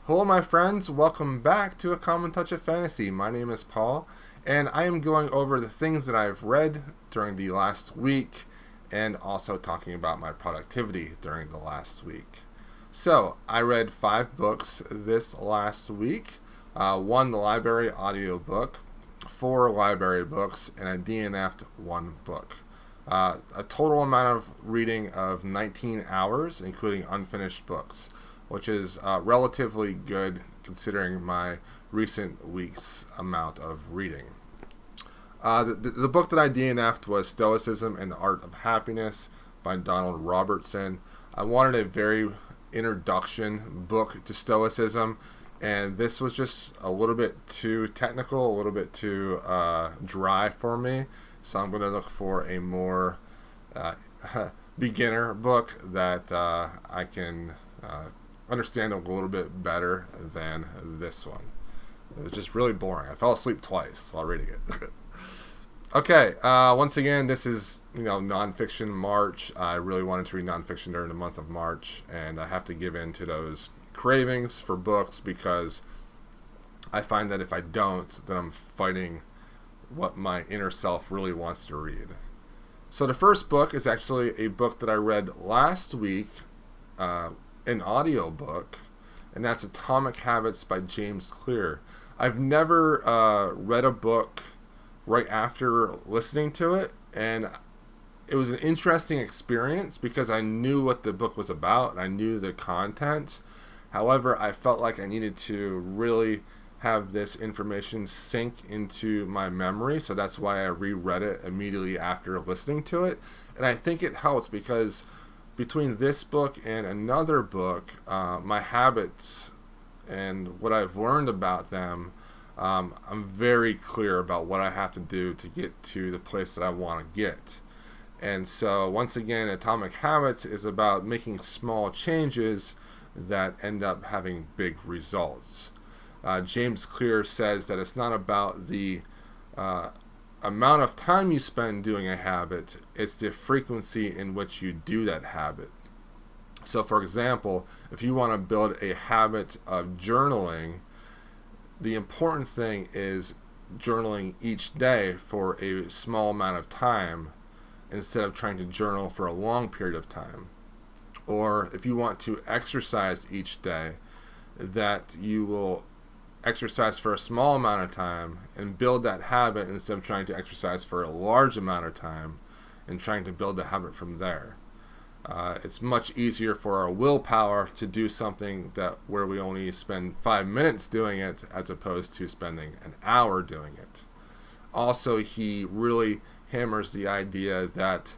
Hello, my friends. Welcome back to A Common Touch of Fantasy. My name is Paul, and I am going over the things that I've read during the last week and also talking about my productivity during the last week. So, I read 5 books this last week. 1 library audiobook, 4 library books, and I DNF'd 1 book. A total amount of reading of 19 hours, including unfinished books, which is relatively good considering my recent week's amount of reading. The book that I DNF'd was Stoicism and the Art of Happiness by Donald Robertson. I wanted a very introduction book to Stoicism, and this was just a little bit too technical, a little bit too dry for me. So I'm going to look for a more beginner book that I can understand a little bit better than this one. It was just really boring. I fell asleep twice while reading it. Okay, once again, this is nonfiction March. I really wanted to read nonfiction during the month of March, and I have to give in to those cravings for books because I find that if I don't, then I'm fighting what my inner self really wants to read. So the first book is actually a book that I read last week, an audiobook, and that's Atomic Habits by James Clear. I've never read a book right after listening to it, and it was an interesting experience because I knew what the book was about and I knew the content. However, I felt like I needed to really have this information sink into my memory, so that's why I reread it immediately after listening to it. And I think it helps because between this book and another book, my habits and what I've learned about them, I'm very clear about what I have to do to get to the place that I want to get. And so once again, Atomic Habits is about making small changes that end up having big results. James Clear says that it's not about the amount of time you spend doing a habit, it's the frequency in which you do that habit. So for example, if you want to build a habit of journaling, the important thing is journaling each day for a small amount of time instead of trying to journal for a long period of time. Or if you want to exercise each day, that you will exercise for a small amount of time and build that habit instead of trying to exercise for a large amount of time and trying to build the habit from there. It's much easier for our willpower to do something where we only spend 5 minutes doing it as opposed to spending an hour doing it. Also, he really hammers the idea that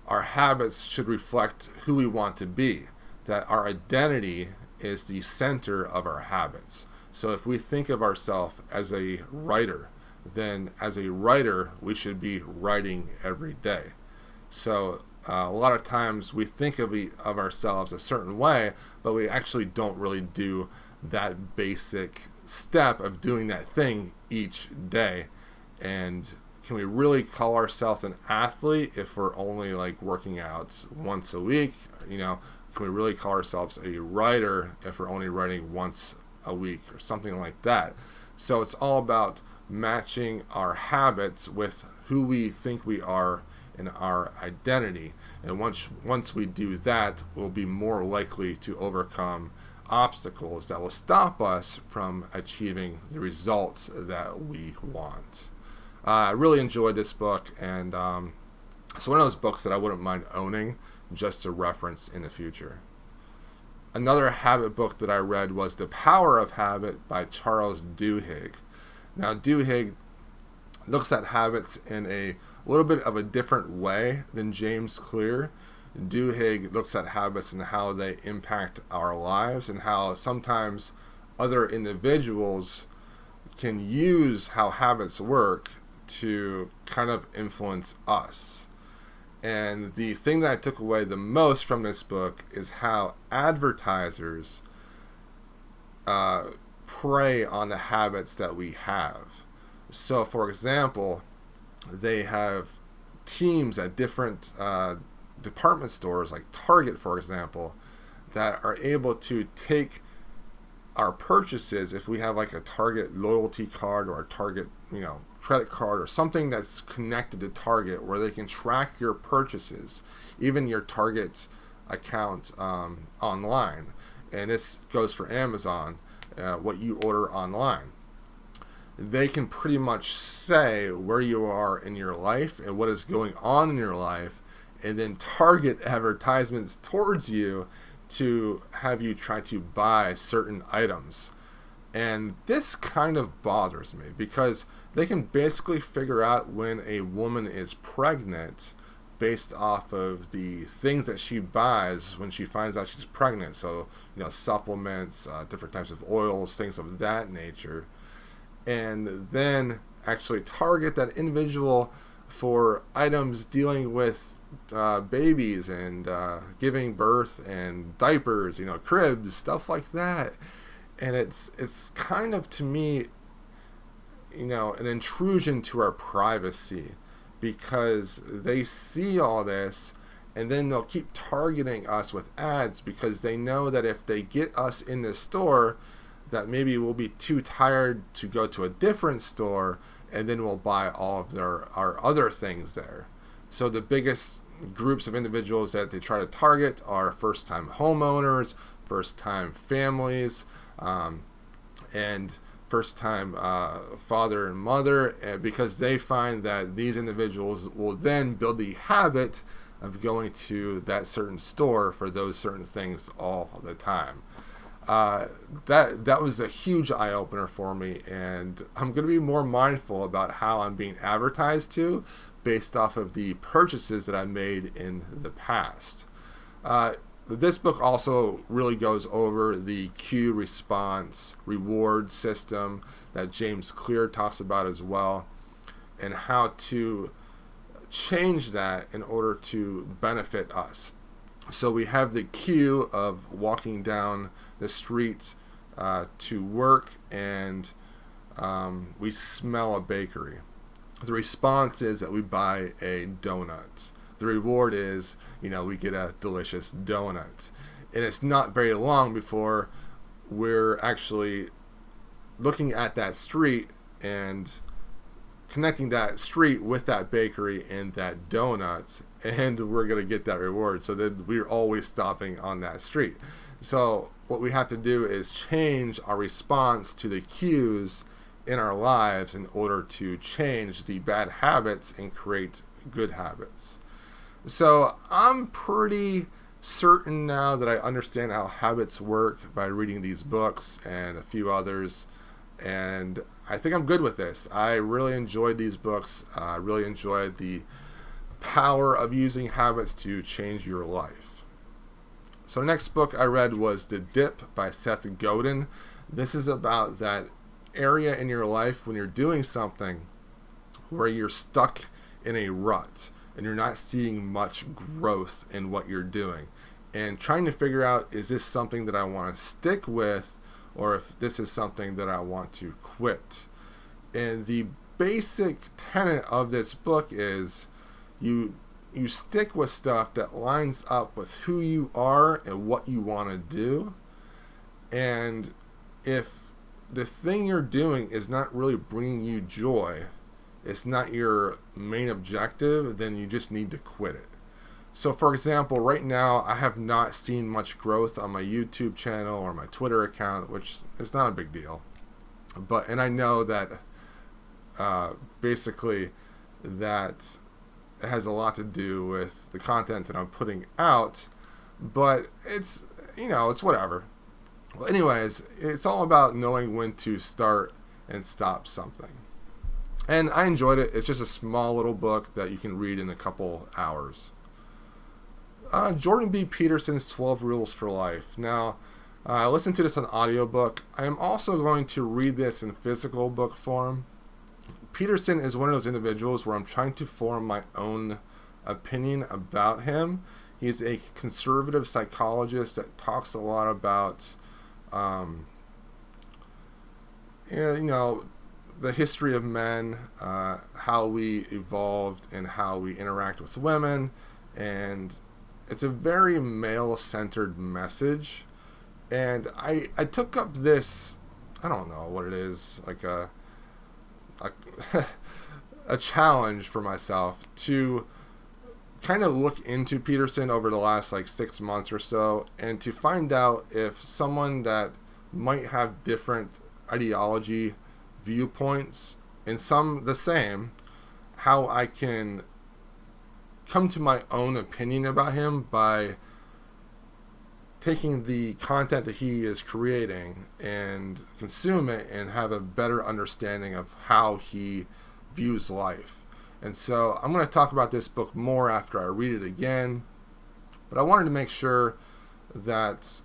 our habits should reflect who we want to be, that our identity is the center of our habits. So if we think of ourselves as a writer, then as a writer, we should be writing every day. So a lot of times we think of ourselves a certain way, but we actually don't really do that basic step of doing that thing each day. And can we really call ourselves an athlete if we're only working out once a week? Can we really call ourselves a writer if we're only writing once a week or something like that? So it's all about matching our habits with who we think we are in our identity, and once we do that, we'll be more likely to overcome obstacles that will stop us from achieving the results that we want. I really enjoyed this book, and it's one of those books that I wouldn't mind owning just to reference in the future. Another habit book that I read was The Power of Habit by Charles Duhigg. Now, Duhigg looks at habits in a little bit of a different way than James Clear. Duhigg looks at habits and how they impact our lives and how sometimes other individuals can use how habits work to kind of influence us. And the thing that I took away the most from this book is how advertisers prey on the habits that we have. So, for example, they have teams at different department stores, like Target, for example, that are able to take our purchases, if we have like a Target loyalty card or a Target, credit card or something that's connected to Target where they can track your purchases, even your Target account online. And this goes for Amazon, what you order online. They can pretty much say where you are in your life and what is going on in your life, and then target advertisements towards you to have you try to buy certain items. And this kind of bothers me because they can basically figure out when a woman is pregnant based off of the things that she buys when she finds out she's pregnant. So, supplements, different types of oils, things of that nature. And then actually target that individual for items dealing with babies and giving birth and diapers, cribs, stuff like that. And it's kind of, to me, an intrusion to our privacy, because they see all this and then they'll keep targeting us with ads because they know that if they get us in the store, that maybe we'll be too tired to go to a different store, and then we'll buy all of our other things there. So the biggest groups of individuals that they try to target are first-time homeowners, first-time families, and first-time father and mother, because they find that these individuals will then build the habit of going to that certain store for those certain things all the time. That was a huge eye-opener for me, and I'm going to be more mindful about how I'm being advertised to based off of the purchases that I made in the past. This book also really goes over the cue response reward system that James Clear talks about as well, and how to change that in order to benefit us. So we have the cue of walking down the street to work, and we smell a bakery. The response is that we buy a donut. The reward is, we get a delicious donut. And it's not very long before we're actually looking at that street and connecting that street with that bakery and that donut, and we're going to get that reward. So then we're always stopping on that street. So what we have to do is change our response to the cues in our lives in order to change the bad habits and create good habits. So I'm pretty certain now that I understand how habits work by reading these books and a few others, and I think I'm good with this. I really enjoyed these books. I really enjoyed the power of using habits to change your life. So the next book I read was The Dip by Seth Godin. This is about that area in your life when you're doing something where you're stuck in a rut and you're not seeing much growth in what you're doing, and trying to figure out, is this something that I want to stick with, or if this is something that I want to quit. And the basic tenet of this book is you stick with stuff that lines up with who you are and what you want to do. And if the thing you're doing is not really bringing you joy, it's not your main objective, then you just need to quit it. So for example, right now I have not seen much growth on my YouTube channel or my Twitter account, which is not a big deal. And I know that basically that it has a lot to do with the content that I'm putting out, but it's whatever. Well, anyways, it's all about knowing when to start and stop something. And I enjoyed it. It's just a small little book that you can read in a couple hours. Jordan B. Peterson's 12 Rules for Life. Now, I listened to this on audiobook. I am also going to read this in physical book form. Peterson is one of those individuals where I'm trying to form my own opinion about him. He's a conservative psychologist that talks a lot about, the history of men, how we evolved and how we interact with women, and it's a very male-centered message, And I took up this, I don't know what it is, like a a challenge for myself to kind of look into Peterson over the last like 6 months or so, and to find out if someone that might have different ideology, viewpoints, and some the same, how I can come to my own opinion about him by taking the content that he is creating and consume it and have a better understanding of how he views life. And so I'm going to talk about this book more after I read it again, but I wanted to make sure that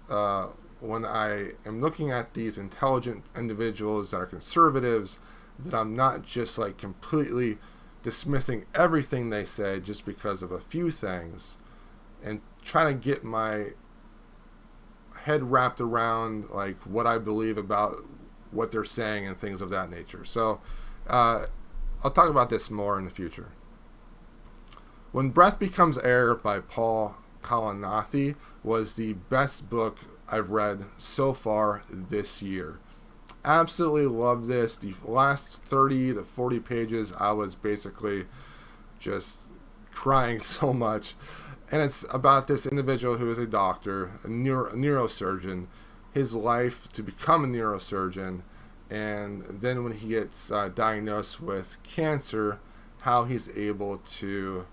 when I am looking at these intelligent individuals that are conservatives, that I'm not just like completely dismissing everything they say just because of a few things, and trying to get my head wrapped around like what I believe about what they're saying and things of that nature. So I'll talk about this more in the future. When Breath Becomes Air by Paul Kalanithi was the best book I've read so far this year. Absolutely love this. The last 30 to 40 pages, I was basically just crying so much. And it's about this individual who is a doctor, a neurosurgeon, his life to become a neurosurgeon, and then when he gets diagnosed with cancer, how he's able to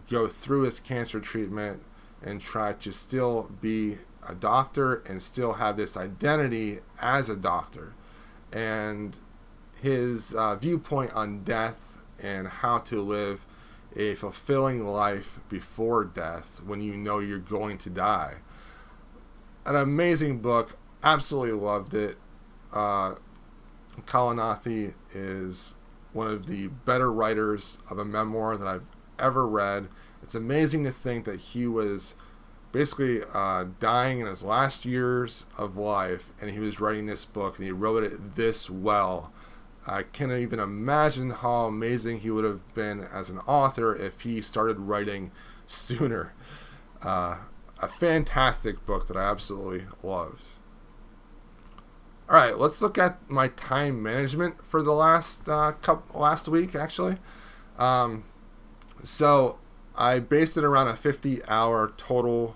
go through his cancer treatment and try to still be a doctor and still have this identity as a doctor, and his viewpoint on death and how to live a fulfilling life before death when you know you're going to die. An amazing book. Absolutely loved it. Kalanithi is one of the better writers of a memoir that I've ever read. It's amazing to think that he was basically dying in his last years of life, and he was writing this book, and he wrote it this well. I can't even imagine how amazing he would have been as an author if he started writing sooner. A fantastic book that I absolutely loved. All right, let's look at my time management for the last week, actually. So I based it around a 50-hour total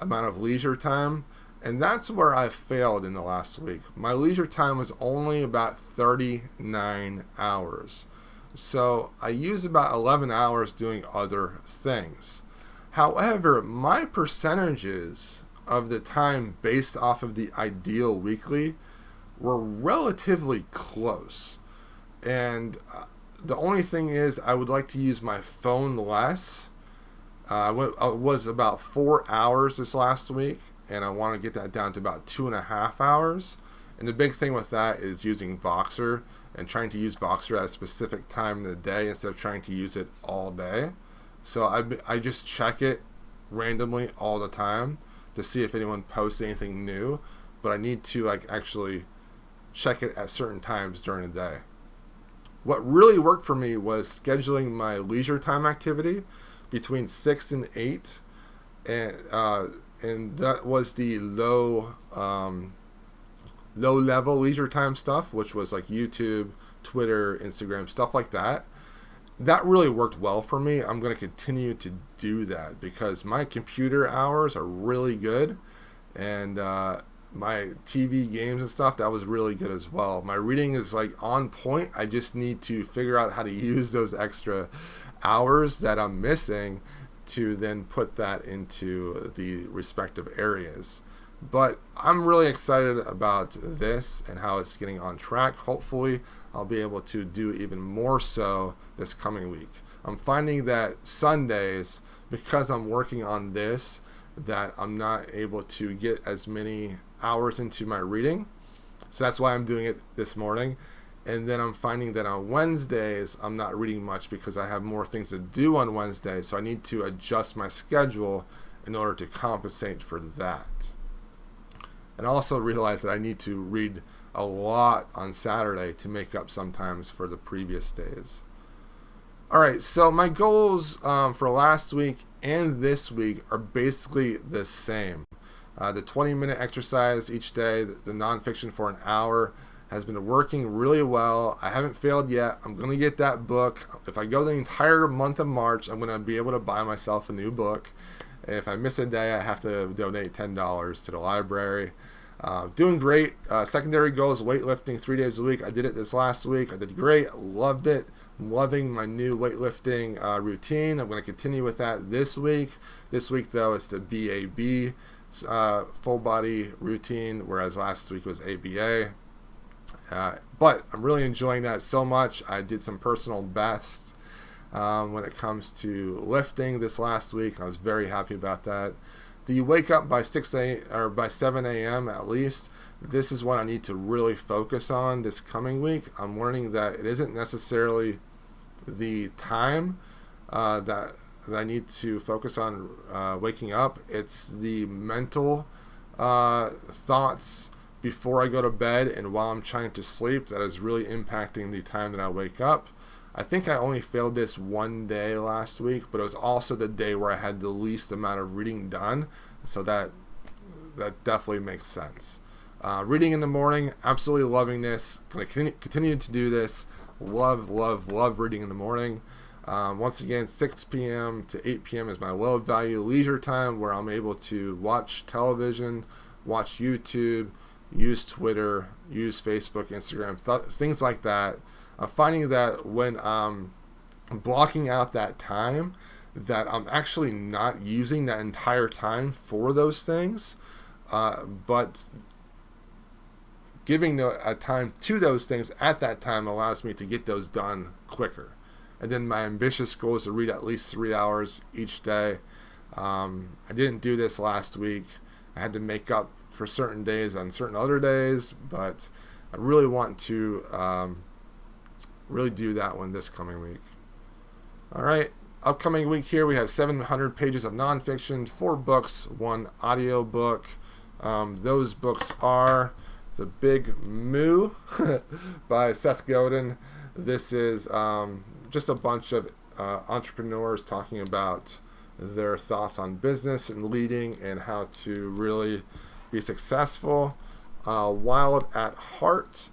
amount of leisure time, and that's where I failed in the last week. My leisure time was only about 39 hours. So I used about 11 hours doing other things. However, my percentages of the time based off of the ideal weekly were relatively close. And the only thing is I would like to use my phone less. I was about 4 hours this last week, and I want to get that down to about 2.5 hours. And the big thing with that is using Voxer and trying to use Voxer at a specific time in the day instead of trying to use it all day. So I just check it randomly all the time to see if anyone posts anything new, but I need to actually check it at certain times during the day. What really worked for me was scheduling my leisure time activity between 6 and 8, and that was the low level leisure time stuff, which was like YouTube, Twitter, Instagram, stuff like that. That really worked well for me. I'm going to continue to do that because my computer hours are really good, and my TV games and stuff, that was really good as well. My reading is on point. I just need to figure out how to use those extra hours that I'm missing to then put that into the respective areas. But I'm really excited about this and how it's getting on track. Hopefully I'll be able to do even more so this coming week. I'm finding that Sundays, because I'm working on this, that I'm not able to get as many hours into my reading. So that's why I'm doing it this morning. And then I'm finding that on Wednesdays, I'm not reading much because I have more things to do on Wednesday. So I need to adjust my schedule in order to compensate for that. And I also realize that I need to read a lot on Saturday to make up sometimes for the previous days. All right, so my goals for last week and this week are basically the same. The 20-minute exercise each day, the nonfiction for an hour, has been working really well. I haven't failed yet. I'm going to get that book. If I go the entire month of March, I'm going to be able to buy myself a new book. And if I miss a day, I have to donate $10 to the library. Doing great. Secondary goals, weightlifting 3 days a week. I did it this last week. I did great. Loved it. I'm loving my new weightlifting routine. I'm going to continue with that this week. This week, though, it's the BAB full body routine, whereas last week was ABA. But I'm really enjoying that so much. I did some personal bests when it comes to lifting this last week, and I was very happy about that. Do you wake up by 7 a.m. at least? This is what I need to really focus on this coming week. I'm learning that it isn't necessarily the time that I need to focus on waking up. It's the mental thoughts before I go to bed and while I'm trying to sleep that is really impacting the time that I wake up. I think I only failed this one day last week, but it was also the day where I had the least amount of reading done, so that definitely makes sense. Reading in the morning, absolutely loving this. Going to continue to do this. Love reading in the morning. Once again, 6 p.m. to 8 p.m. is my low value leisure time where I'm able to watch television, watch YouTube, use Twitter, use Facebook, Instagram, things like that. I'm finding that when I'm blocking out that time, that I'm actually not using that entire time for those things, but giving a time to those things at that time allows me to get those done quicker. And then my ambitious goal is to read at least 3 hours each day. I didn't do this last week. I had to make up for certain days on certain other days, but I really want to really do that one this coming week. All right, upcoming week here we have 700 pages of nonfiction, 4 books, 1 audio book. Those books are The Big Moo by Seth Godin. This is just a bunch of entrepreneurs talking about their thoughts on business and leading and how to really be successful. Wild at Heart.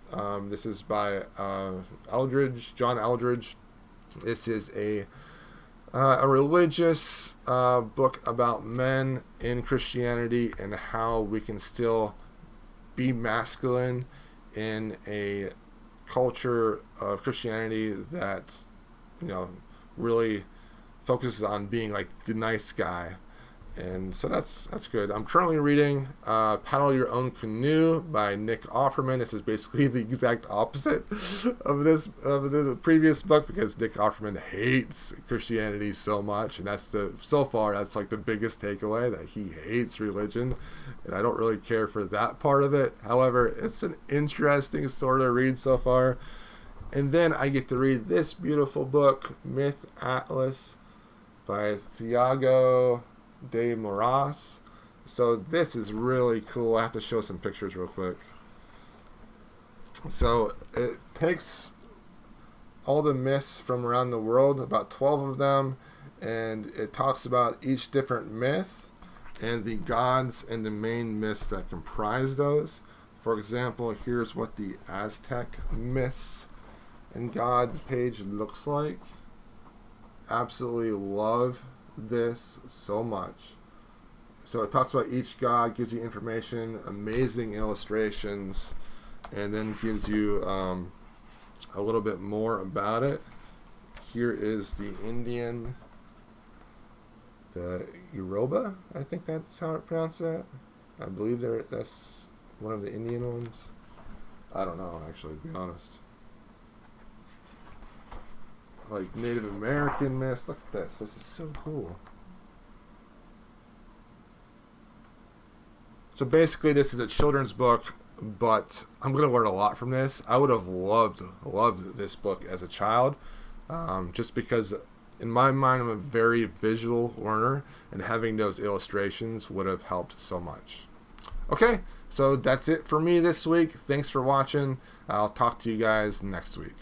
This is by John Eldridge. This is a religious book about men in Christianity and how we can still be masculine in a culture of Christianity that, really focuses on being like the nice guy. And so that's good. I'm currently reading Paddle Your Own Canoe by Nick Offerman. This is basically the exact opposite of the previous book because Nick Offerman hates Christianity so much, and that's like the biggest takeaway, that he hates religion, and I don't really care for that part of it. However, it's an interesting sort of read so far. And then I get to read this beautiful book, Myth Atlas by Thiago de Moraes. So this is really cool. I have to show some pictures real quick. So it takes all the myths from around the world, about 12 of them, and it talks about each different myth and the gods and the main myths that comprise those. For example, here's what the Aztec myths and gods page looks like. Absolutely love this so much. So it talks about each god, gives you information, amazing illustrations, and then gives you a little bit more about it. Here is the Indian, the Yoruba, I think that's how it pronounced that. I believe that's one of the Indian ones. I don't know, actually, to be honest. Like Native American myths. Look at this. This is so cool. So basically, this is a children's book, but I'm going to learn a lot from this. I would have loved this book as a child, just because in my mind, I'm a very visual learner, and having those illustrations would have helped so much. Okay, so that's it for me this week. Thanks for watching. I'll talk to you guys next week.